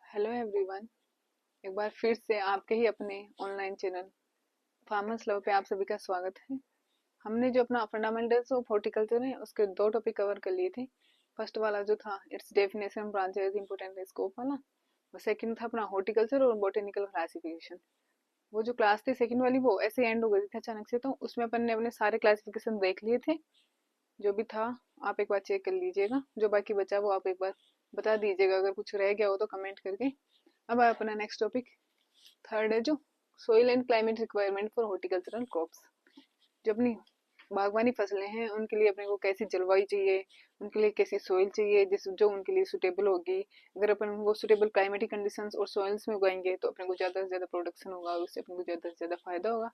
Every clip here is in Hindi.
Hello everyone. एक बार फिर से आपके ही अपने ऑनलाइन चैनल फार्मर्स लव पे आप सभी का स्वागत है। हमने जो अपना फंडामेंटल्स ऑफ हॉर्टिकल्चर है उसके दो टॉपिक कवर कर लिए थे। फर्स्ट वाला जो था it's definition, branches, important, scope वाला, और सेकंड था अपना हॉर्टिकल्चर और बोटेनिकल क्लासिफिकेशन। वो जो क्लास थी सेकंड वाली वो ऐसे एंड हो गई थी अचानक से, तो उसमें अपन ने अपने सारे क्लासिफिकेशन देख लिए थे। जो भी था आप एक बार चेक कर लीजिएगा, जो बाकी बचा वो आप एक बार बता दीजिएगा, अगर कुछ रह गया हो तो कमेंट करके। अब अपना नेक्स्ट टॉपिक थर्ड है जो soil and climate requirement for horticultural crops. जो अपनी बागवानी फसलें हैं उनके लिए अपने को कैसी जलवायु चाहिए, उनके लिए कैसी सोइल चाहिए जिस जो उनके लिए सुटेबल होगी। अगर अपन वो सुटेबल क्लाइमेटिक कंडीशंस और सोइल्स में उगाएंगे तो अपने को ज़्यादा से ज़्यादा प्रोडक्शन होगा और उससे अपने को ज़्यादा से ज़्यादा फायदा होगा।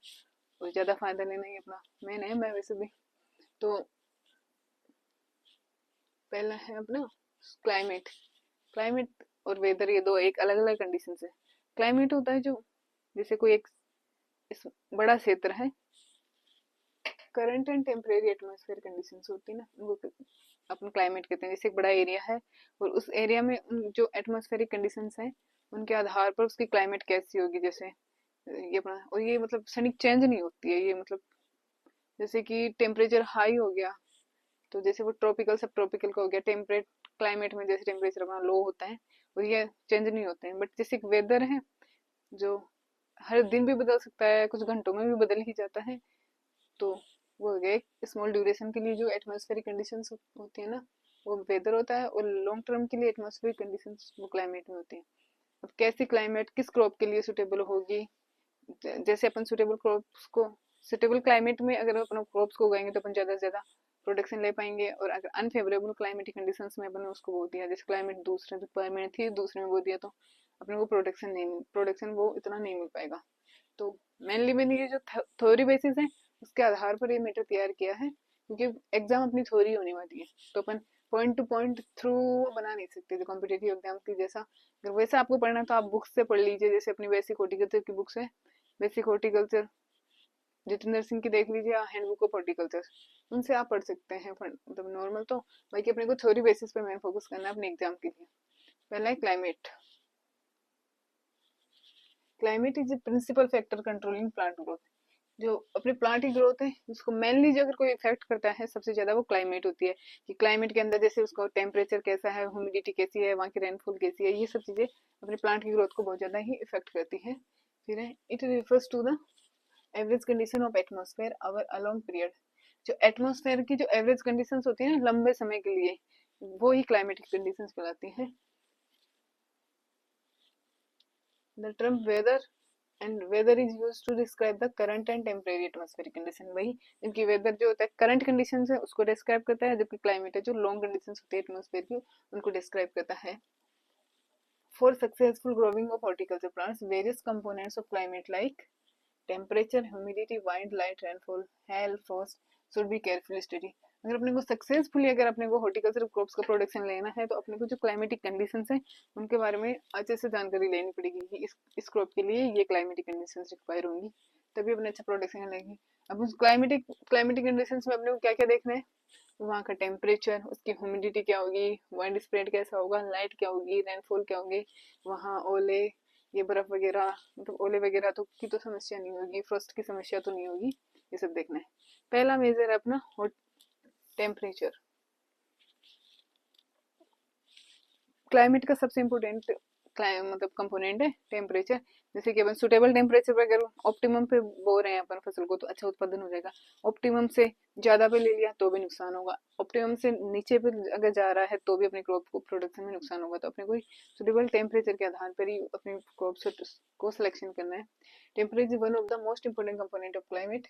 और ज़्यादा फायदा लेना ही अपना मेन है। मैं वैसे भी तो पहला है अपना क्लाइमेट। क्लाइमेट और वेदर ये दो एक अलग अलग कंडीशन है। क्लाइमेट होता है जो जैसे कोई एक इस बड़ा क्षेत्र है, current and temporary atmosphere conditions होती है ना, उनको अपन क्लाइमेट कहते हैं। जैसे एक बड़ा एरिया है और उस एरिया में जो एटमॉस्फेरिक कंडीशंस हैं उनके आधार पर उसकी क्लाइमेट कैसी होगी। जैसे ये अपना, और ये मतलब सैनिक चेंज नहीं होती है ये, मतलब जैसे कि टेम्परेचर हाई हो गया तो जैसे वो ट्रॉपिकल सब ट्रॉपिकल का हो गया। टेम्परेट क्लाइमेट में जैसे टेम्परेचर अपना लो होता है और ये चेंज नहीं होते हैं। बट जैसे वेदर है जो हर दिन भी बदल सकता है, कुछ घंटों में भी बदल ही जाता है, तो वो हो गया एक स्मॉल ड्यूरेशन के लिए जो एटमॉस्फेरिक कंडीशंस होती है ना वो वेदर होता है, और लॉन्ग टर्म के लिए एटमॉस्फेरिक कंडीशंस वो क्लाइमेट में होती है। अब कैसी क्लाइमेट किस क्रॉप के लिए सुटेबल होगी, जैसे अपन सुटेबल क्रॉप्स को सुटेबल क्लाइमेट में अगर अपन क्रॉप्स को उगाएंगे तो अपन ज्यादा से ज्यादा प्रोडक्शन ले पाएंगे। और अगर अनफेवरेबल क्लाइमेटिक कंडीशंस में अपन उसको बो दिया, जैसे क्लाइमेट दूसरे रिक्वायरमेंट थी दूसरे में बो दिया, तो अपने को प्रोडक्शन वो इतना नहीं मिल पाएगा। तो मेनली मैंने ये जो थ्योरी बेसिस है उसके आधार पर ये मैटर तैयार किया है, क्योंकि एग्जाम अपनी थ्योरी होने वाली है तो अपन पॉइंट टू पॉइंट थ्रू बना नहीं सकते जो कॉम्पिटेटिव एग्जाम की जैसा। अगर वैसा आपको पढ़ना है तो आप बुक्स से पढ़ लीजिए, जैसे अपनी बेसिक हॉर्टिकल्चर की बुक्स है। बेसिक हॉर्टिकल्चर जितेंद्र सिंह की देख लीजिए, हैंडबुक ऑफ हॉर्टिकल्चर, उनसे आप पढ़ सकते हैं। मतलब नॉर्मल तो बाकी अपने को थ्योरी बेसिस पे मेन फोकस करना है अपने एग्जाम के लिए। पहला है climate. Climate is principal factor controlling plant growth. जो अपने प्लांट की ग्रोथ है उसको मेनली जो अगर कोई इफेक्ट करता है सबसे ज्यादा वो क्लाइमेट होती है। कि क्लाइमेट के अंदर जैसे उसका टेम्परेचर कैसा है, ह्यूमिडिटी कैसी है, वहाँ की रेनफॉल कैसी है, ये सब चीजें अपने प्लांट की ग्रोथ को बहुत ज्यादा ही इफेक्ट करती है। फिर है it refers to the average condition of atmosphere over a long period. जो एटमॉस्फेयर की जो एवरेज कंडीशंस होती है ना लंबे समय के लिए, वो ही क्लाइमेटिक कंडीशंस कहलाती हैं। The term weather and weather is use to describe the current and temporary atmospheric condition. वही इनकी वेदर जो होता है करंट कंडीशन है उसको डिस्क्राइब करता है, जबकि क्लाइमेट है जो लॉन्ग कंडीशन होती है एटमॉस्फेयर की उनको डिस्क्राइब करता है। For successful growing of horticulture plants various components of climate like temperature, humidity, wind, light, rainfall, hello, Frost should be carefully study. अगर अपने को सक्सेसफुली अगर अपने को हॉर्टिकल्चर क्रॉप्स का प्रोडक्शन लेना है तो अपने को जो क्लाइमेटिक कंडीशंस हैं उनके बारे में अच्छे से जानकारी लेनी पड़ेगी कि इस क्रॉप के लिए ये क्लाइमेटिक कंडीशंस रिक्वायर होंगी, तभी अपने अच्छा प्रोडक्शन लेंगे। अब उस क्लाइमेटिक कंडीशंस में अपने को क्या क्या देखना है, वहाँ का टेम्परेचर, उसकी ह्यूमिडिटी क्या होगी, वाइंड स्प्रेड कैसा होगा, लाइट क्या होगी, रेनफॉल क्या होगी, वहाँ ओले, ये बर्फ वगैरह, मतलब ओले वगैरह तो की तो समस्या नहीं होगी, फ्रोस्ट की समस्या तो नहीं होगी, ये सब देखना है। पहला मेजर है अपना टेम्परेचर। क्लाइमेट का सबसे इम्पोर्टेंट मतलब कंपोनेंट है टेम्परेचर। जैसे कि अपन सुटेबल टेम्परेचर पर अगर ऑप्टिमम पे बो रहे हैं अपन फसल को तो अच्छा उत्पादन हो जाएगा। ऑप्टिमम से ज्यादा पे ले लिया तो भी नुकसान होगा, ऑप्टिमम से नीचे पे अगर जा रहा है तो भी अपनी क्रॉप को प्रोडक्शन में नुकसान होगा। तो अपने को सुटेबल टेम्परेचर के आधार पर ही अपनी क्रॉप को सिलेक्शन करना है। Temperature one of the most important component of climate.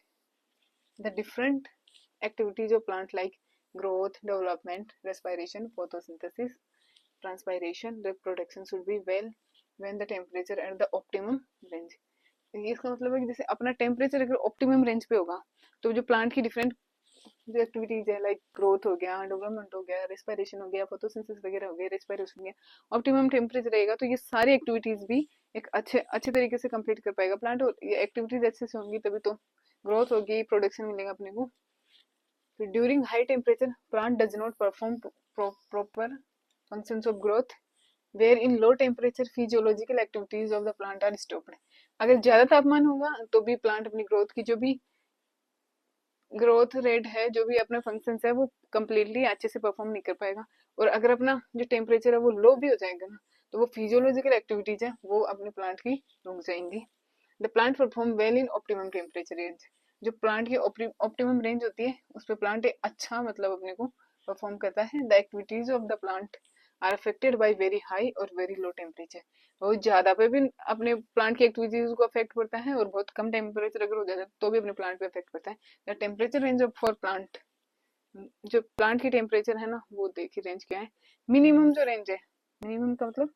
The different activities of plant like growth, development, respiration, photosynthesis, transpiration, reproduction should be well when the temperature at the optimum range। ये इसका मतलब है कि जैसे अपना टेम्परेचर अगर ऑप्टिमम रेंज पे होगा तो जो प्लांट की डिफरेंट जो एक्टिविटीज है लाइक ग्रोथ हो गया, डेवलपमेंट हो गया, रेस्पिरेशन हो गया, फोटोसिंथेसिस वगैरह हो गया, रेस्पिरेशन हो गया, ऑप्टिमम टेम्परेचर रहेगा तो ये सारी एक्टिविटीज भी एक अच्छे अच्छे तरीके से कंप्लीट कर पाएगा प्लांट। और ये एक्टिविटीज अच्छे से होंगी तभी तो ग्रोथ होगी, प्रोडक्शन मिलेगा अपने को। फिर during high temperature plant does not perform proper functions of growth where in low temperature physiological activities of the plant are stopped. अगर ज्यादा तापमान होगा तो भी प्लांट अपनी ग्रोथ की जो भी ग्रोथ रेट है, जो भी अपने फंक्शन है, वो कम्प्लीटली अच्छे से परफॉर्म नहीं कर पाएगा। और अगर अपना जो टेम्परेचर है वो लो भी हो जाएगा ना, तो वो फिजियोलॉजिकल एक्टिविटीज है वो अपने प्लांट की रुक जाएंगी। The plant perform well in optimum temperature range. जो प्लांट की ऑप्टिमम रेंज होती है उस पर प्लांट अच्छा मतलब अपने को परफॉर्म करता है। The activities of the plant are affected by very high और वेरी लो टेम्परेचर। बहुत ज्यादा पे भी अपने प्लांट की एक्टिविटीज को अफेक्ट पड़ता है, और बहुत कम टेम्परेचर अगर हो जाता है तो भी अपने प्लांट पे अफेक्ट पड़ता है। The temperature range of for plant, जो प्लांट की टेम्परेचर है ना, वो देखिए रेंज क्या है। मिनिमम जो रेंज है, मिनिमम का मतलब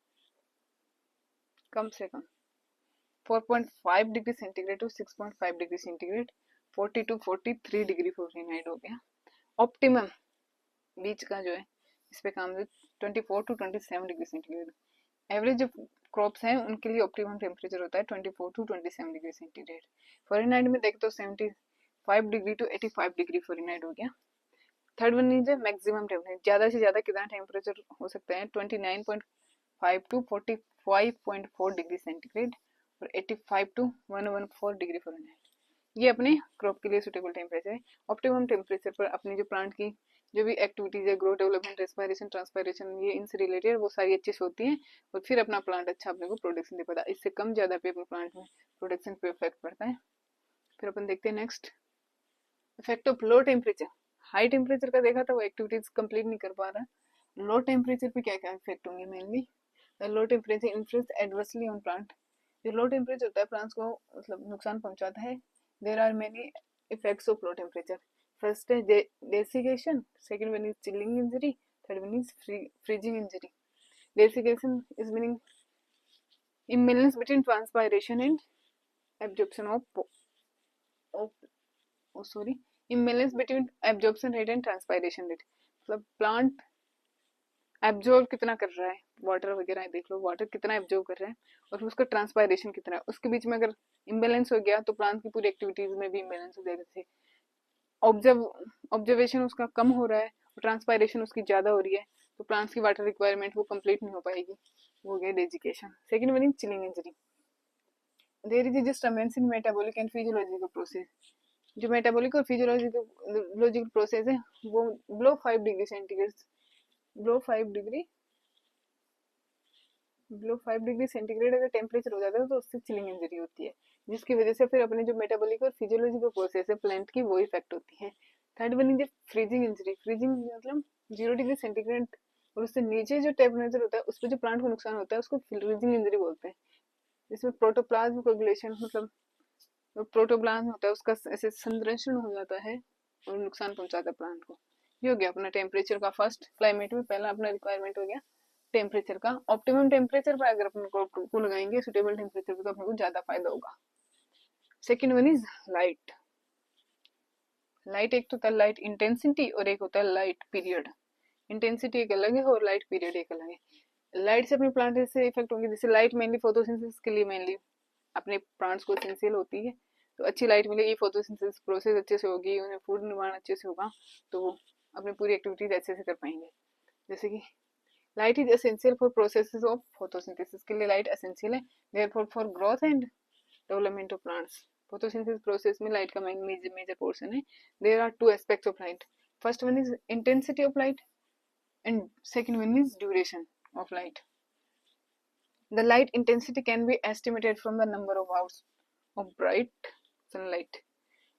कम से कम 4.5 degree centigrade to 6.5 degree centigrade, 40 to 43 degree Fahrenheit हो गया। ऑप्टिमम बीच का जो है इस पे काम 24 टू 27 डिग्री सेंटीग्रेड। एवरेज जो क्रॉप्स हैं उनके लिए ऑप्टिमम टेम्परेचर होता है 24 टू 27 डिग्री सेंटीग्रेड। फ़ारेनहाइट में देख तो 75 डिग्री टू 85 डिग्री फ़ारेनहाइट हो गया। Third one is maximum temperature, ज्यादा से ज्यादा कितना टेम्परेचर हो सकता है 29.5 टू 45.4 डिग्री सेंटीग्रेड, और 85 टू 114 डिग्री फ़ारेनहाइट। ये अपने क्रॉप के लिए सुटेबल टेम्परेचर है। ऑप्टिमम टेम्परेचर पर अपनी जो प्लांट की जो भी एक्टिविटीज है, ग्रोथ, डेवलपमेंट, रेस्पिरेशन, ट्रांसपायरेशन, ये इनसे रिलेटेड वो सारी अच्छी से होती है, और फिर अपना प्लांट अच्छा अपने को प्रोडक्शन दे पाता है। इससे कम ज्यादा पे अपने प्लांट में प्रोडक्शन पे इफेक्ट पड़ता है। फिर अपन देखते हैं next effect of low temperature. High temperature का देखा था, वो एक्टिविटीज कंप्लीट नहीं कर पा रहा। लो टेम्परेचर पे क्या क्या इफेक्ट होंगे mainly. Low temperature influence adversely on plant. जो लो टेम्परेचर होता है प्लांट्स को मतलब नुकसान पहुंचाता है। There are many effects of low temperature. First है desiccation, second one is chilling injury, third one is freezing injury. Desiccation is meaning imbalance between transpiration and absorption of oh sorry imbalance between absorption rate and transpiration rate। मतलब प्लांट एब्जॉर्ब कितना कर रहा है, वाटर वगैरह देख लो, वाटर कितना एब्जॉर्ब कर रहा है, और उसका ट्रांसपायरेशन कितना है, उसके बीच में अगर इम्बेलेंस हो गया तो प्लांट की पूरी एक्टिविटीज में भी इम्बेलेंस हो जाएगा। जैसे ऑब्जर्वेशन उसका कम हो रहा है और ट्रांसपायरेशन उसकी ज्यादा हो रही है, तो प्लांट्स की वाटर रिक्वायरमेंट वो कंप्लीट नहीं हो पाएगी। वो हो गया desiccation. Second one is chilling injury. There is disturbance in metabolic and physiological process. जो मेटाबॉलिक और फिजियोलॉजिकल प्रोसेस है वो below 5 degree centigrade, below 5 degree below 5 degree centigrade अगर टेम्परेचर हो जाता है तो उससे चिलिंग इंजरी होती है, जिसकी वजह से फिर अपने जो मेटाबॉलिक और फिजियोलॉजिकल प्रोसेस है प्लांट की वो इफेक्ट होती है। Third one is freezing injury. Freezing मतलब 0 डिग्री सेंटीग्रेड और उससे नीचे जो टेम्परेचर होता है उस पर जो प्लांट को नुकसान होता है उसको फ्रीजिंग इंजरी बोलते हैं। जिसमें प्रोटोप्लाज्म कोगुलेशन मतलब जो प्रोटोप्लाज्म होता है उसका ऐसे संरक्षण हो जाता है और नुकसान पहुंचाता है प्लांट को। ये हो गया अपना टेम्परेचर का। फर्स्ट क्लाइमेट में पहला अपना रिक्वायरमेंट हो गया टेम्परेचर का। ऑप्टिमम टेम्परेचर पर अगर अपन को लगाएंगे सुटेबल टेम्परेचर पर तो अपने को ज्यादा फायदा होगा। Second one is light. Light एक तो होता है लाइट इंटेंसिटी और एक होता है लाइट पीरियड। इंटेंसिटी एक अलग है और लाइट पीरियड एक अलग है। लाइट से अपने प्लांट से इफेक्ट होंगे, जैसे लाइट मेनली फोटोसिंथेसिस के लिए मेनली अपने प्लांट्स को एसेंशियल होती है, तो अच्छी लाइट मिलेगी, फोटोसिंथेसिस प्रोसेस अच्छे से होगी, उन्हें फूड निर्माण अच्छे से होगा, तो वो अपनी पूरी एक्टिविटीज अच्छे से कर पाएंगे। जैसे कि light is essential for processes of photosynthesis, के लिए लाइट एसेंशियल है। Therefore for growth and development of plants, photosynthesis process में लाइट का मेजर पोर्शन है। There are two aspects of light. First one is intensity of light and second one is duration of light. The light intensity can be estimated from the number of hours of bright sunlight.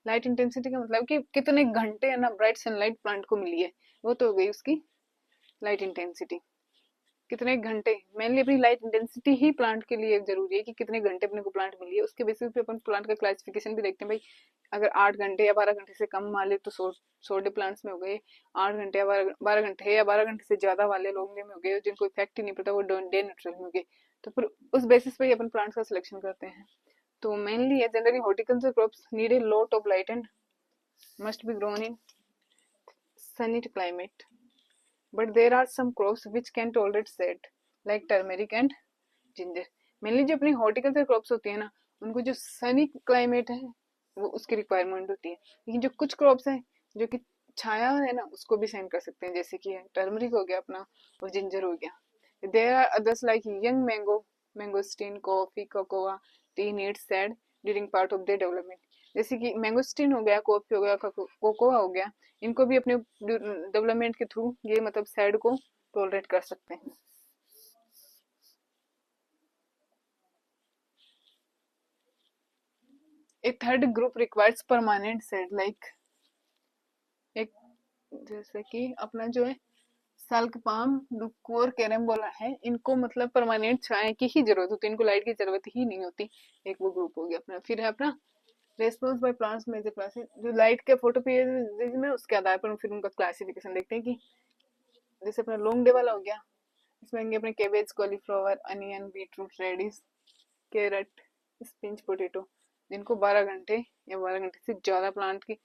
Light intensity का मतलब कि कितने घंटे है ना ब्राइट सनलाइट प्लांट को मिली है, वो तो हो गई उसकी लाइट इंटेंसिटी। कितने घंटे, मेनली अपनी लाइट इंटेंसिटी ही प्लांट के लिए जरूरी है कि कितने घंटे अपने को प्लांट मिली है, उसके बेसिस पे अपन प्लांट का क्लासिफिकेशन भी देखते हैं। भाई अगर 8 घंटे या 12 घंटे से कम वाले तो सोडे प्लांट्स में हो गए, 8 घंटे या 12 घंटे या 12 घंटे से ज्यादा वाले लोग में हो गए, जिनको इफेक्ट ही नहीं पड़ता वो डे न्यूट्रल में हो गए। तो फिर उस बेसिस पे ही अपन प्लांट्स का सिलेक्शन करते हैं। तो mainly generally horticulture crops need a lot of light and must be grown in sunny climate. But there are some crops which can tolerate shade, like turmeric and ginger. Mainly जो अपनी हॉर्टिकल्चर क्रॉप्स होती है ना, उनको जो सनी क्लाइमेट है वो उसकी रिक्वायरमेंट होती है। लेकिन जो कुछ क्रॉप्स हैं जो कि छाया है ना उसको भी सहन कर सकते हैं, जैसे कि टर्मरिक हो गया अपना और जिंजर हो गया। There are others like young mango, mangosteen, coffee, cocoa, tea needs said during part of their development. जैसे कि मैंगोस्टीन हो गया, कॉफी हो गया, कोकोआ हो गया, इनको भी अपने डेवलपमेंट के थ्रू ये मतलब सैड को टॉलरेट कर सकते हैं. A third group requires permanent shade like एक जैसे कि अपना जो है साल्क पाम, डुक्कू कैरम्बोला है, इनको मतलब परमानेंट छाया की ही जरूरत होती है, इनको लाइट की जरूरत ही नहीं होती. एक वो ग्रुप हो गया अपना. फिर है अपना response by plants major classes, जो लाइट के फोटोपियरिज्म में उसके आधार पर फिर उनका क्लासिफिकेशन देखते हैं कि जैसे अपना लॉन्ग डे वाला हो गया, इसमें आएंगे अपने cabbage, cauliflower, onion, beetroot, radish, carrot, spinach, potato, जिनको 12 घंटे या 12 घंटे से ज़्यादा प्लांट की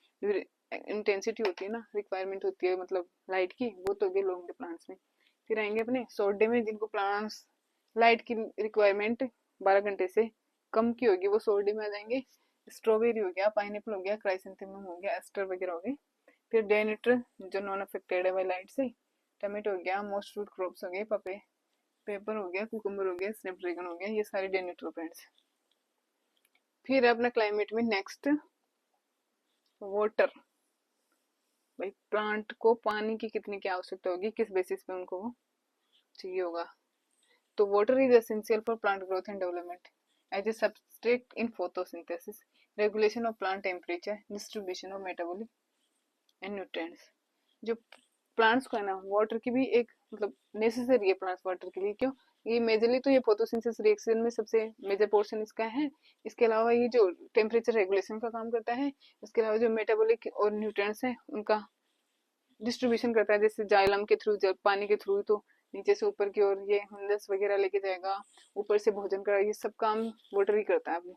इंटेंसिटी होती है ना, रिक्वायरमेंट होती है मतलब लाइट की, वो तो गए लॉन्ग डे प्लांट्स में. फिर आएंगे अपने शॉर्ट डे में, जिनको प्लांट्स लाइट की रिक्वायरमेंट 12 घंटे से कम की होगी, वो शॉर्ट डे में आ जाएंगे. स्ट्रॉबेरी हो गया, पाइनएप्पल हो गया, क्राइसेंथेमम हो गया, एस्टर वगैरह हो गए. फिर डे न्यूट्रल जो नॉन अफेक्टेड है बाई लाइट से, टमाटो हो गया, मोस्ट फ्रूट क्रॉप्स हो गए, पपे, पेपर हो गया, कुकुम्बर हो गया, स्नैपड्रैगन हो गया, ये सारे डे न्यूट्रल प्लांट्स. फिर अपना क्लाइमेट में नेक्स्ट वाटर, भाई प्लांट को पानी की कितनी क्या आवश्यकता होगी, किस बेसिस पे उनको वो चाहिए होगा. तो water is essential for plant growth and development as a substrate in photosynthesis, regulation of plant temperature, distribution of metabolic and nutrients. जो प्लांट्स को है ना, वाटर की भी एक मतलब नेसेसरी है प्लांट्स वाटर के लिए. क्यों? ये मेजरली तो ये फोटोसिंथेसिस रिएक्शन में सबसे मेजर पोर्शन इसका है. इसके अलावा ये जो टेम्परेचर रेगुलेशन का काम करता है, इसके अलावा जो मेटाबॉलिक और न्यूट्रिएंट्स है उनका डिस्ट्रीब्यूशन करता है, जैसे जाइलम के थ्रू, जब पानी के थ्रू, तो नीचे से ऊपर की ओर ये हंडस वगैरह लेके जाएगा, ऊपर से भोजन का, ये सब काम वाटर ही करता है अभी.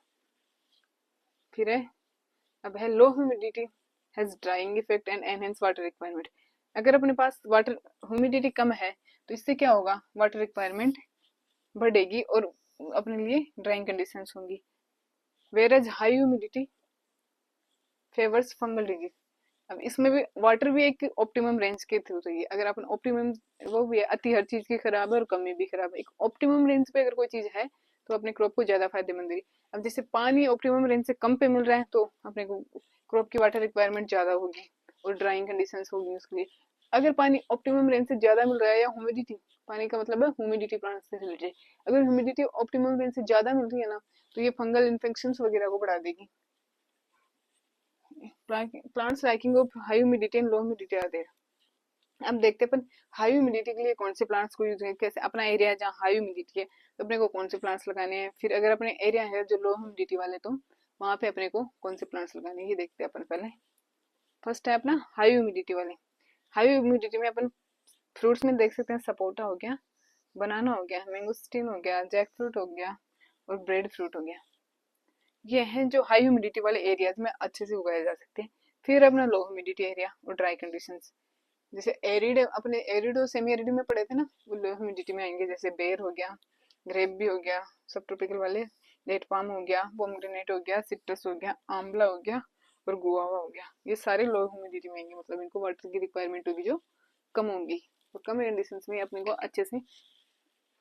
फिर है अब है लो humidity has drying effect and enhance water requirement. अगर अपने पास वाटर ह्यूमिडिटी कम है तो इससे क्या होगा, वाटर रिक्वायरमेंट बढ़ेगी और अपने लिए ड्राइंग कंडीशंस होंगी. Where as high humidity favours fungal disease. अब इसमें भी वाटर भी एक ऑप्टिमम रेंज के थ्रू चाहिए. अगर अपन ऑप्टिमम, वो भी है अति हर चीज की खराब है और कमी भी खराब है, एक ऑप्टिमम रेंज पे अगर कोई चीज है तो अपने क्रॉप को ज्यादा फायदेमंद है. अब जैसे पानी ऑप्टिमम रेंज से कम पे मिल रहा है तो अपने को क्रॉप की वाटर रिक्वायरमेंट ज्यादा होगी और ड्राइंग कंडीशन होगी उसके लिए. अगर पानी ऑप्टिमम रेंज से ज्यादा मिल रहा है, या ह्यूमिडिटी, पानी का मतलब है ह्यूमिडिटी प्लांट से रिलेटेड, अगर ह्यूमिडिटी ऑप्टिमम रेंज से ज्यादा मिल रही है ना, तो ये फंगल इन्फेक्शन वगैरह को बढ़ा देगी. Plants liking of high humidity and low humidity are there. अब देखते हैं अपन हाई ह्यूमिडिटी के लिए कौन से प्लांट्स को यूज है, कैसे अपना एरिया जहाँ हाई ह्यूमिडिटी है तो अपने को कौन से प्लांट्स लगाने हैं. फिर अगर अपने एरिया है जो लो ह्यूमिडिटी वाले, तो वहां पे अपने को कौन से प्लांट्स लगाने हैं, ये देखते हैं अपन पहले. फर्स्ट है अपना हाई ह्यूमिडिटी वाले. हाई ह्यूमिडिटी में अपन फ्रूट्स में देख सकते हैं, सपोटा हो गया, बनाना हो गया, मैंगोस्टीन हो गया, जैक फ्रूट हो गया और ब्रेड फ्रूट हो गया. ये हैं जो हाई ह्यूमिडिटी वाले एरियाज में अच्छे से उगाए जा सकते हैं. फिर अपना लो ह्यूमिडिटी एरिया और ड्राई कंडीशंस, जैसे एरिड, अपने एरिड और सेमी एरिड में पढ़े थे ना, वो लो ह्यूमिडिटी में आएंगे. जैसे बेर हो गया, ग्रेप भी हो गया, सब ट्रॉपिकल वाले, डेट पाम हो गया, पोमग्रेनेट हो गया, सिट्रस हो गया, आंवला हो गया और गुआवा हो गया. ये सारे लो ह्यूमिडिटी में आएंगे, मतलब इनको वाटर की रिक्वायरमेंट होगी जो कम होगी और कम कंडीशंस में अपने को अच्छे से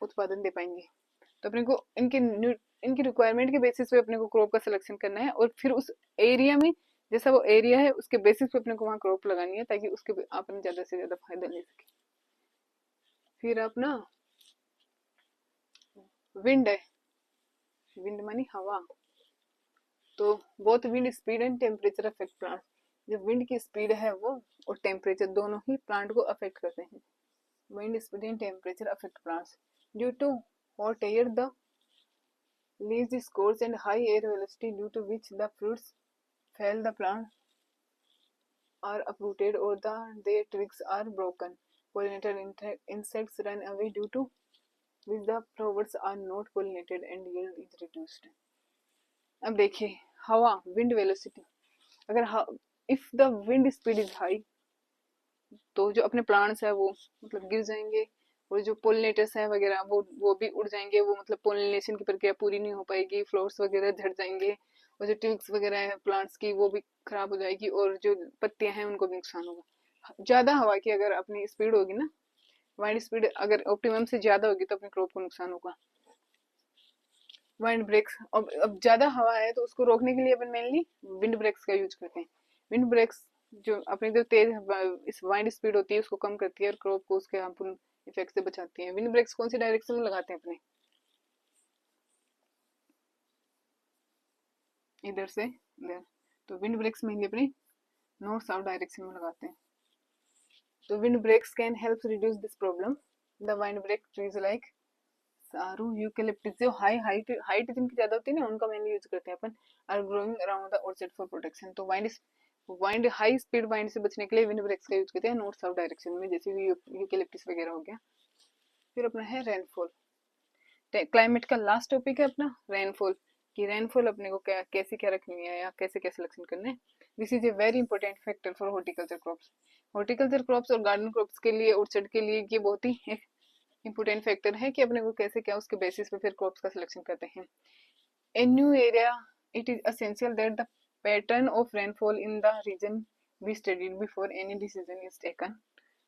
उत्पादन दे पाएंगे. तो अपने को इनकी रिक्वायरमेंट के बेसिस पे अपने को क्रॉप का सिलेक्शन करना है और फिर उस एरिया में जैसा वो एरिया है उसके बेसिस पे अपने को वहाँ क्रॉप लगानी है, ताकि उसके अपन ज्यादा से ज्यादा फायदा ले सके. फिर अपना विंड है, विंड मानी हवा. तो बहुत wind speed and temperature affect plant. जो विंड की स्पीड है वो और टेम्परेचर दोनों ही प्लांट को अफेक्ट करते हैं. Wind speed and temperature affect plants due to hot air, the leaves scores and high air velocity due to which the fruits fail, the plant are uprooted or their twigs are broken. Pollinator insects run away due to which the flowers are not pollinated and yield is reduced. अब देखिए हवा, विंड वेलोसिटी, अगर if the wind speed is high तो जो अपने प्लांट्स है वो मतलब गिर जाएंगे, और जो पोलिनेटर्स है वगैरह वो भी उड़ जाएंगे, वो मतलब पोलिनेशन की प्रक्रिया पूरी नहीं हो पाएगी, फ्लावर्स वगैरह झड़ जाएंगे, और जो ट्यूब्स वगैरह है प्लांट्स की वो भी खराब हो जाएगी, और जो पत्तियां हैं उनको भी नुकसान होगा. ज्यादा हवा की अगर अपनी स्पीड होगी ना, वाइंड स्पीड अगर ऑप्टिमम से ज्यादा होगी तो अपने क्रॉप को नुकसान होगा। वाइंड ब्रेक्स, अब ज्यादा हवा है तो उसको रोकने के लिए अपन मेनली विंड ब्रेक्स का यूज करते हैं। विंड ब्रेक्स जो अपनी जो तेज इस वाइंड स्पीड होती है उसको कम करती है और क्रॉप को उसके हार्मफुल इफेक्ट से बचाती है। विंड ब्रेक्स कौन सी डायरेक्शन में लगाते हैं अपने, इधर से इधर, तो विंड ब्रेक्स मेनली अपने नॉर्थ साउथ डायरेक्शन में लगाते हैं। तो wind breaks can help reduce this problem. The wind break trees like सारू यूकेलिप्टिस जो हाई हाइट हाइट जिनकी ज्यादा होती है ना उनका मेनली यूज करते हैं अपन, are growing around the orchard for protection. तो वाइंड हाई स्पीड वाइंड से बचने के लिए विंड ब्रेक्स का यूज करते हैं नॉर्थ साउथ डायरेक्शन में, जैसे यूकेलिप्टिस वगैरह हो गया। फिर अपना है रेनफॉल। क्लाइमेट का लास्ट टॉपिक है अपना रेनफॉल, कि रेनफॉल अपने को क्या कैसे क्या रखनी है या कैसे कैसे सिलेक्शन करना है। This is a very important factor for horticulture crops. Horticulture crops और गार्डन क्रॉप्स के लिए ऑर्चर्ड के लिए ये बहुत ही एक इंपॉर्टेंट फैक्टर है कि अपने को कैसे क्या उसके बेसिस पे फिर क्रॉप्स का सिलेक्शन करते हैं। In new area it is essential that the pattern of rainfall in the region be studied before any decision is taken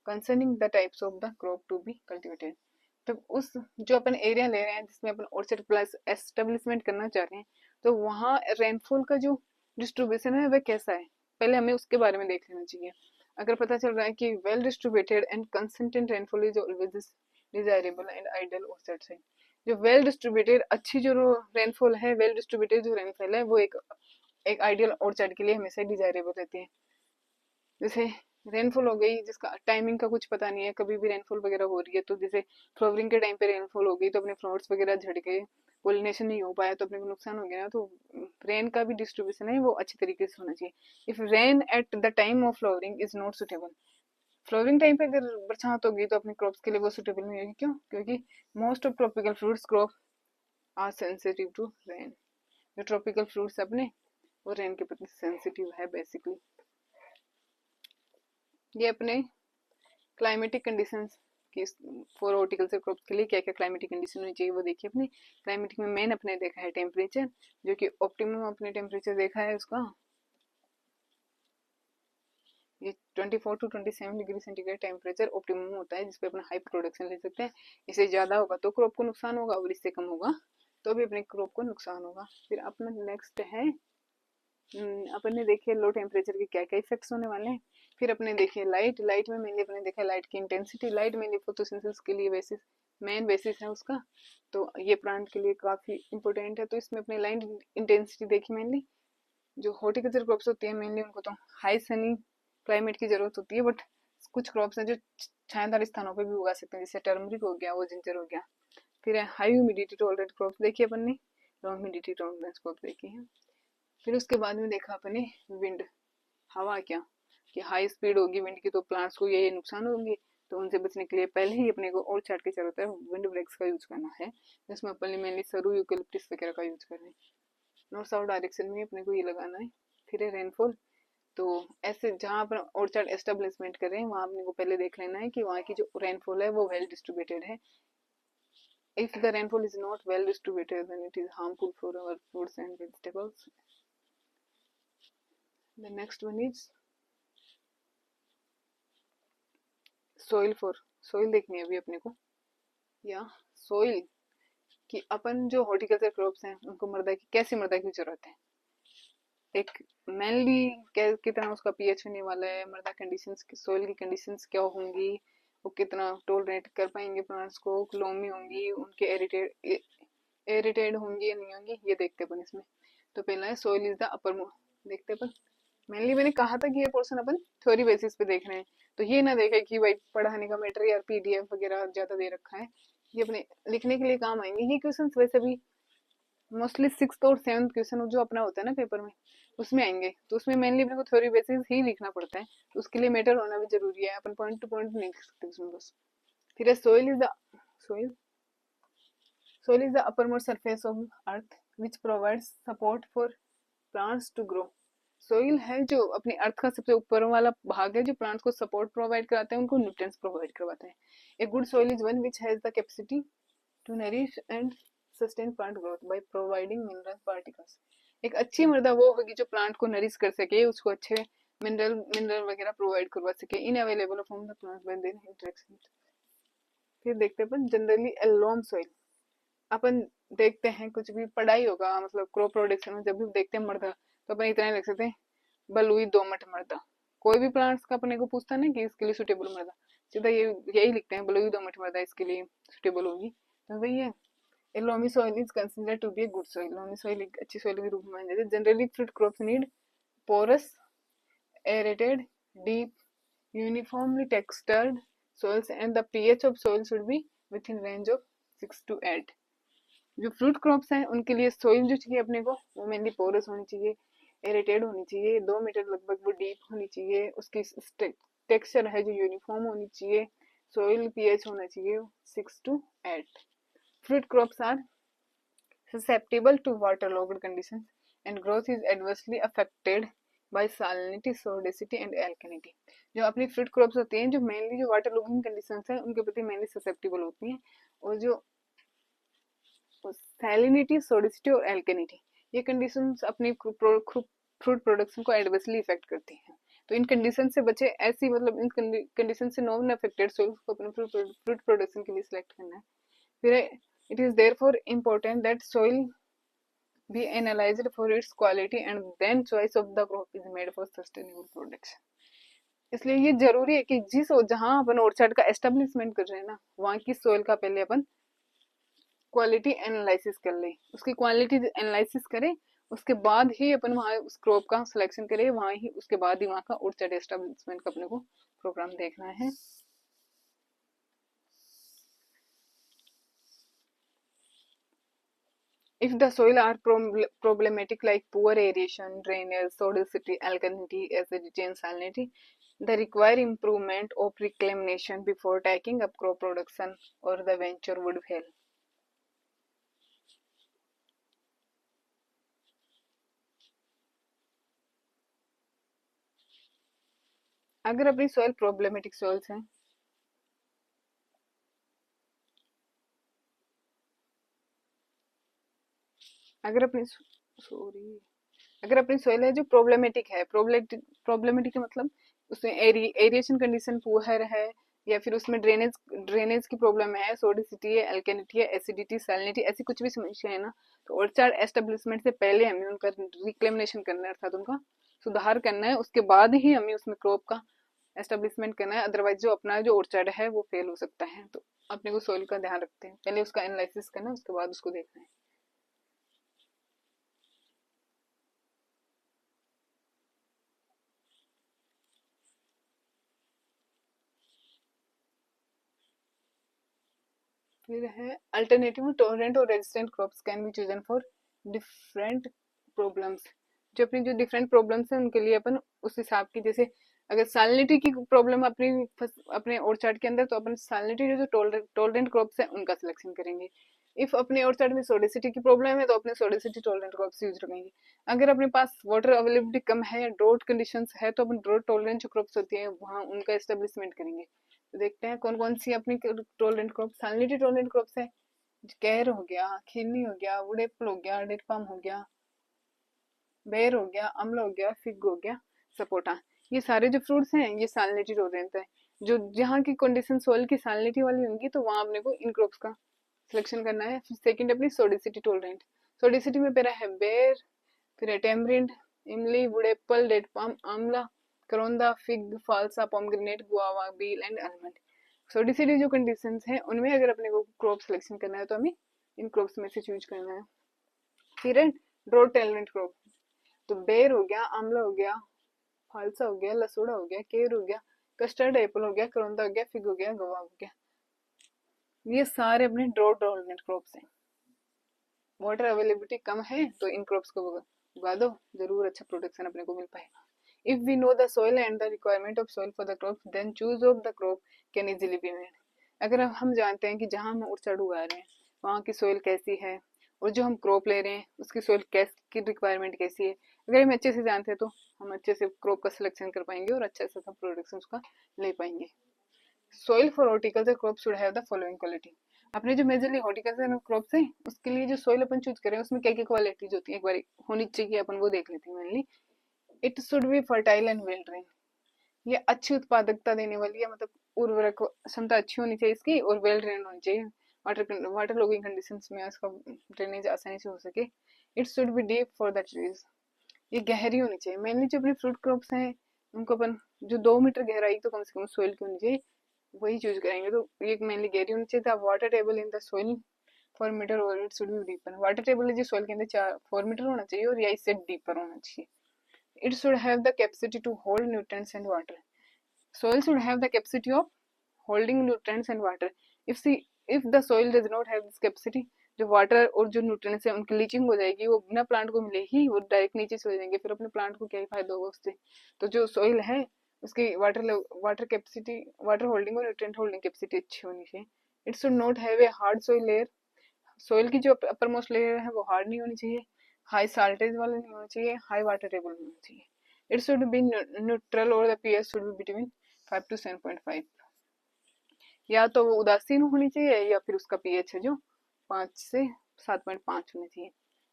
concerning the types of the crop to be cultivated. तो उस जो अपन एरिया ले रहे हैं जिसमें अपन ऑर्चर्ड प्लस एस्टेब्लिशमेंट करना चाह रहे हैं, तो वहाँ रेनफॉल का जो डिस्ट्रीब्यूशन है वह कैसा है, पहले हमें उसके बारे में देख लेना चाहिए। अगर पता चल रहा है कि well distributed and consistent rainfall is always desirable and ideal orchard site. जो वेल डिस्ट्रीब्यूटेड अच्छी जो रेनफॉल है, वेल डिस्ट्रीब्यूटेड जो रेनफॉल है वो एक एक आइडियल ऑर्चर्ड के लिए हमेशा डिजायरेबल रहती है। जैसे रेनफॉल हो गई जिसका टाइमिंग का कुछ पता नहीं है, कभी भी रेनफॉल वगैरह हो रही है, तो जैसे फ्लावरिंग के टाइम पे रेनफॉल हो गई तो अपने फ्लावर्स वगैरह झड़ गए, पोलिनेशन नहीं हो पाया तो अपने को नुकसान हो गया ना। तो रेन का भी डिस्ट्रीब्यूशन है वो अच्छी तरीके से होना चाहिए। If rain at the time of flowering is not suitable, flowering time पे अगर बरसात होगी तो अपने क्रॉप्स के लिए वो सुटेबल नहीं होगी। क्यों? क्योंकि most of tropical fruits crop are sensitive to rain. जो ट्रॉपिकल फ्रूट्स अपने वो रेन के प्रति सेंसिटिव है बेसिकली। ये अपने क्लाइमेटिक कंडीशंस की फॉर हॉर्टिकल्चर क्रॉप्स के लिए क्या क्या क्लाइमेटिक कंडीशन होनी चाहिए वो देखिए। अपने क्लाइमेटिक में मेन अपने देखा है टेम्परेचर, जो कि ऑप्टिमम अपने टेम्परेचर देखा है उसका ये 24 to 27 degree centigrade temperature optimum होता है जिसपे अपना हाई प्रोडक्शन ले सकते हैं। इससे ज्यादा होगा तो क्रॉप को नुकसान होगा और इससे कम होगा तो भी अपने क्रॉप को नुकसान होगा। फिर अपना नेक्स्ट है अपन ने देखिए लो टेम्परेचर के क्या क्या इफेक्ट्स होने वाले हैं। फिर अपने देखिए लाइट, लाइट में मेनली अपने देखा लाइट की इंटेंसिटी, लाइट मेनली फोटोसिंथेसिस के लिए बेसिस मेन बेसिस है उसका, तो ये प्लांट के लिए काफी इंपॉर्टेंट है। तो इसमें अपने लाइट इंटेंसिटी देखी मेनली जो हॉर्टिकल्चर क्रॉप्स होती है मेनली उनको तो हाई सनी क्लाइमेट की जरूरत होती है, बट कुछ क्रॉप्स हैं जो छायादार स्थानों पे भी उगा सकते हैं, जैसे टर्मरिक हो गया, वो जिंजर हो गया। फिर है हाई ह्यूमिडिटी टॉलरेंट क्रॉप्स देखिए अपन ने, लो ह्यूमिडिटी टॉलरेंस क्रॉप देखी है। फिर उसके बाद में देखा अपन ने विंड, हवा क्या, कि हाई स्पीड होगी विंड की तो प्लांट्स को ये नुकसान होंगे, तो उनसे बचने के लिए पहले ही अपने को और चार्ट की जरूरत है, विंड ब्रेक्स का यूज करना है, जिसमें अपन ने मेनली सरू यूकेलिप्टिस वगैरह का यूज कर रहे हैं। नॉर्थ साउथ डायरेक्शन में अपने को ये लगाना है। फिर है रेनफॉल, तो ऐसे जहाँ अपन ऑर्चर्ड एस्टेब्लिशमेंट कर रहे हैं वहाँ अपने को पहले देख लेना है कि वहाँ की जो रेनफॉल है वो वेल डिस्ट्रीब्यूटेड है। If the rainfall is not well distributed then it is harmful for our fruits and vegetables. The next one is soil for, soil देखनी है अभी अपने को, या सोइल कि अपन जो हॉर्टिकल्चर क्रॉप्स हैं उनको मृदा की कैसी मृदा की जरूरत है। एक मेनली कितना उसका पीएच होने वाला है, मृदा कंडीशंस, सोइल की कंडीशंस क्या होंगी, वो कितना टोलरेट कर पाएंगे प्लांट्स को, लोमी होंगी उनके एरिटेड होंगी या नहीं होंगी, ये देखते अपन इसमें। तो पहला है सोइल इज द अपर, देखते अपन मेनली मैंने कहा था कि ये पोर्शन अपन थ्योरी बेसिस पे देख रहे हैं, तो ये ना देखे कि भाई पढ़ाने का मटेरियल पीडीएफ वगैरह ज्यादा दे रखा है, ये अपने लिखने के लिए काम आएंगे ये क्वेश्चंस। वैसे भी मोस्टली सिक्स और सेवंथ क्वेश्चन जो अपना होता है ना पेपर में उसमें आएंगे, तो उसमें मेनली अपने को थ्योरी बेसिस ही लिखना पड़ता है, तो उसके लिए मेटर होना भी जरूरी है, अपन पॉइंट टू पॉइंट नहीं लिख सकते उसमें बस। फिर soil is the soil soil is the uppermost surface of earth which provides support for plants to grow। Soil है जो अपनी अर्थ का सबसे ऊपर वाला भाग है जो प्लांट्स को सपोर्ट प्रोवाइड कराता है, उनको न्यूट्रिएंट्स प्रोवाइड करवाता है। A good soil is one which has the capacity to nourish and sustain plant growth by providing mineral particles. एक अच्छी मृदा वो होगी जो प्लांट को नरिश कर सके, उसको अच्छे मिनरल मिनरल वगैरह प्रोवाइड करवा सके इन available from the plant by there interaction. फिर देखते हैं अपन जनरली एलोम सॉइल। अपन देखते हैं कुछ भी पढ़ाई होगा मतलब क्रॉप प्रोडक्शन में, जब भी देखते हैं मृदा तो अपन इतना ही लिख सकते हैं बलुई दोमट मृदा। कोई भी प्लांट्स का अपने को पूछता है ना कि इसके लिए सुटेबल मृदा, सीधा ये यही लिखते हैं बलुई दोमट मृदा इसके लिए सुटेबल होगी। तो वही है। A loamy soil is considered to be a good soil. Loamy soil एक अच्छी soil के रूप में मानी जाती है। Generally fruit crops need porous, aerated, deep, uniformly textured soils and the pH of soil should be within range of 6 to 8। जो फ्रूट क्रॉप्स हैं उनके लिए सोइल जो चाहिए अपने को वो मेनली पोरस होनी चाहिए, एरेटेड होनी चाहिए, 2 मीटर लगभग वो डीप होनी चाहिए, उसकी टेक्सचर है जो यूनिफॉर्म होनी चाहिए, सोइल पीएच होना चाहिए 6 to 8। Fruit crops are susceptible to waterlogged conditions and growth is adversely affected by salinity, sodicity and alkalinity। जो अपनी फ्रूट क्रॉप्स होती हैं जो मेनली जो वाटर लॉगिंग कंडीशंस है उनके प्रति मेनली ससेप्टेबल होती हैं, और जो सैलिनिटी, सोडिसिटी और एल्केनिटी ये कंडीशंस अपनी फ्रूट प्रोडक्शन को एडवर्सली इफेक्ट करती हैं। तो इन कंडीशन से बचे, ऐसी मतलब इन कंडीशन से नॉन अफेक्टेड सोइल को अपने फ्रूट प्रोडक्शन के लिए सिलेक्ट करना है। फिर it is therefore important that soil be analyzed for its quality and then choice of the crop is made for sustainable production। इसलिए ये जरूरी है कि जिस जहां अपन ऑर्चर्ड का एस्टेब्लिशमेंट कर रहे हैं ना वहां की सोइल का पहले अपन क्वालिटी एनालिसिस कर ले, उसकी क्वालिटी एनालिसिस करें, उसके बाद ही अपन वहां उस क्रॉप का सिलेक्शन करें, वहां ही उसके बाद ही वहां का ऑर्चर्ड एस्टेब्लिशमेंट का अपने को प्रोग्राम देखना है। If the soil are problematic like poor aeration, drainage, sodicity, alkalinity, acidity and salinity, they require improvement of reclamation before taking up crop production or the venture would fail। अगर अपनी सोइल प्रॉब्लमेटिक सोइल्स हैं, अगर अपनी सॉरी अगर अपनी सोइल है जो प्रॉब्लमेटिक है, प्रॉब्लमेटिक का मतलब उसमें एरिएशन कंडीशन पुअर है, या फिर उसमें ड्रेनेज ड्रेनेज की प्रॉब्लम है, सोडिसिटी है, एल्केनिटी है, एसिडिटी, सैलिनिटी, ऐसी कुछ भी समस्या है ना, तो ऑर्चर्ड एस्टेब्लिशमेंट से पहले हमें उनका रिक्लेमिनेशन करना है, अर्थात उनका सुधार करना है, उसके बाद ही हमें उसमें क्रॉप का एस्टेब्लिशमेंट करना है। अदरवाइज जो अपना जो ऑर्चर्ड है वो फेल हो सकता है। तो अपने को सोइल का ध्यान रखते हैं, पहले उसका एनालिसिस करना है, उसके बाद उसको देखना है। फिर है अल्टरनेटिव टॉलरेंट और resistant crops can be chosen for different problems. जो अपनी जो डिफरेंट प्रॉब्लम्स हैं उनके लिए अपन उस हिसाब की, जैसे अगर सैलिनिटी की प्रॉब्लम अपने ऑर्चर्ड के अंदर, तो अपन सैलिनिटी जो टॉलरेंट क्रॉप्स है उनका सिलेक्शन करेंगे। इफ अपने ऑर्चर्ड में सोडिसिटी की प्रॉब्लम है तो अपने सोडिसिटी टॉलरेंट क्रॉप्स यूज रखेंगे। अगर अपने पास वाटर अवेलेबिलिटी कम है या ड्रोट कंडीशंस है तो अपन ड्रोट टॉलरेंट जो क्रॉप्स होती है वहाँ उनका एस्टेब्लिशमेंट करेंगे। तो देखते हैं कौन कौन सी अपनी tolerant crop, salinity tolerant crops है। कैर हो गया, खीरनी हो गया, वुड एप्पल हो गया, डेट पाम हो गया, बेर हो गया, अम्ल हो गया, फिग हो गया, सपोटा, ये सारे जो फ्रूट्स हैं ये सैलिनिटी टॉलरेंट है। जो जहाँ की कंडीशन सोइल की सैलिनिटी वाली होंगी तो वहाँ अपने को इन क्रॉप्स का सिलेक्शन करना है। फिर सेकंड अपनी सोडिसिटी टॉलरेंट, सोडिसिटी में पहला है बेर, फिर है टेमरिंड, इमली, wood apple, date palm, amla, karonda, fig, phalsa, pomegranate, guava, bael and almond. Sodicity जो कंडीशंस हैं उनमें अगर अपने को क्रॉप सिलेक्शन करना है तो हमें इन क्रॉप्स में से चूज करना है। फिर है ड्रोट टॉलरेंट क्रॉप, तो बेर हो गया, आंवला हो गया, फालसा हो गया, लसूड़ा हो गया, केर हो गया, कस्टर्ड एप्पल हो गया, करौंदा हो गया, फिग हो गया, गवा हो गया, ये सारे अपने ड्रोट टॉलरेंट क्रॉप्स हैं। वाटर अवेलेबिलिटी कम है तो इन क्रॉप्स को उगा दो, जरूर अच्छा प्रोडक्शन अपने को मिल पाएगा। If we know the soil and the requirement of soil for the crop, then choose of the crop can easily be made। अगर हम जानते हैं कि जहाँ हम उड़चड़ उगा रहे हैं वहाँ की सोइल कैसी है और जो हम क्रॉप ले रहे हैं उसकी सोइल की रिक्वायरमेंट कैसी है, अगर हम अच्छे से जानते हैं तो हम अच्छे से क्रॉप का सिलेक्शन कर पाएंगे और अच्छे से प्रोडक्शन उसका ले पाएंगे। Soil for horticulture crop should have the following quality. अपने जो मेजरली हॉर्टिकल्चर क्रॉप्स हैं उसके लिए जो सोइल अपन चूज करें उसमें क्या क्या क्वालिटीज होती है एक बार होनी चाहिए, अपन वो देख लेते हैं। Mainly it should be fertile and well drain, ये अच्छी उत्पादकता देने वाली है, मतलब उर्वरक क्षमता अच्छी होनी चाहिए इसकी, और वेल ड्रेन होनी चाहिए, वाटर लॉगिंग कंडीशंस में इसका ड्रेनेज आसानी से हो सके। It should B deep for the trees, ये गहरी होनी चाहिए। मेनली जो अपनी फ्रूट क्रॉप्स हैं उनको अपन जो 2 मीटर गहराई तो कम से कम सोइल की होनी चाहिए, वही चूज करेंगे। तो ये मेनली गहरी होनी चाहिए। Water table in the soil 4 metre और it should be deeper, water table जो सोइल के अंदर 4 मीटर होना चाहिए और या इससे डीपर होना चाहिए। It should have the capacity to hold nutrients and water, soil should have the capacity of holding nutrients and water. If the soil does not have this capacity, जो वाटर और जो न्यूट्रिएंट्स है उनकी लीचिंग हो जाएगी, वो बिना प्लांट को मिले ही वो डायरेक्ट नीचे चले जाएंगे, फिर अपने प्लांट को क्या ही फायदा होगा उससे। तो जो सोइल है उसकी वाटर कैपेसिटी, वाटर होल्डिंग और न्यूट्रिएंट होल्डिंग कैपेसिटी अच्छी होनी चाहिए। It should not have a hard soil layer, soil की जो अपर मोस्ट लेयर है वो हार्ड नहीं होनी चाहिए, हाई साल्टेज वाला नहीं होना चाहिए, हाई वाटर टेबल नहीं होना चाहिए। इट शुड बी न्यूट्रल और the pH should be between 5 to 7.5, या तो वो उदासीन होनी चाहिए या फिर उसका पीएच है जो 5 से 7.5 होनी चाहिए।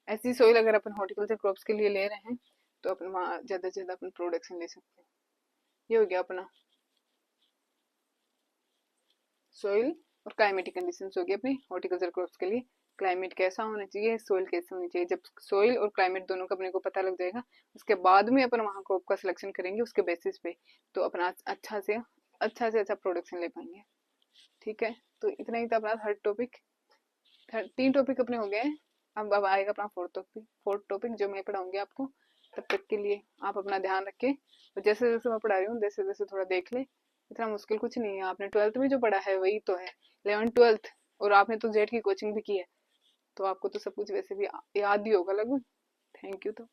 ऐसी सोइल अगर अपन हॉर्टिकल्चर क्रॉप्स के लिए ले रहे हैं तो अपन वहाँ ज्यादा से ज्यादा अपन प्रोडक्शन ले सकते हैं। ये हो गया अपना सोइल और क्लाइमेटिक कंडीशंस हो गई अपनी हॉर्टिकल्चर क्रॉप्स के लिए। क्लाइमेट कैसा होना चाहिए, सोइल कैसा होनी चाहिए, जब सोइल और क्लाइमेट दोनों का अपने को पता लग जाएगा उसके बाद में अपन वहाँ क्रॉप का सिलेक्शन करेंगे उसके बेसिस पे, तो अपना अच्छा से अच्छा प्रोडक्शन ले पाएंगे। ठीक है, तो इतना ही था अपना थर्ड टॉपिक। 3 टॉपिक अपने हो गए हैं। अब आएगा अपना फोर्थ टॉपिक जो मैं पढ़ाऊंगी आपको। तब तक के लिए आप अपना ध्यान रखें, तो जैसे जैसे मैं पढ़ा रही हूँ जैसे जैसे थोड़ा देख ले, इतना मुश्किल कुछ नहीं है। आपने 12th में जो पढ़ा है वही तो है, 11th 12th, और आपने तो जेट की कोचिंग भी की है, तो आपको तो सब कुछ वैसे भी याद ही होगा लगभग। Thank you. तो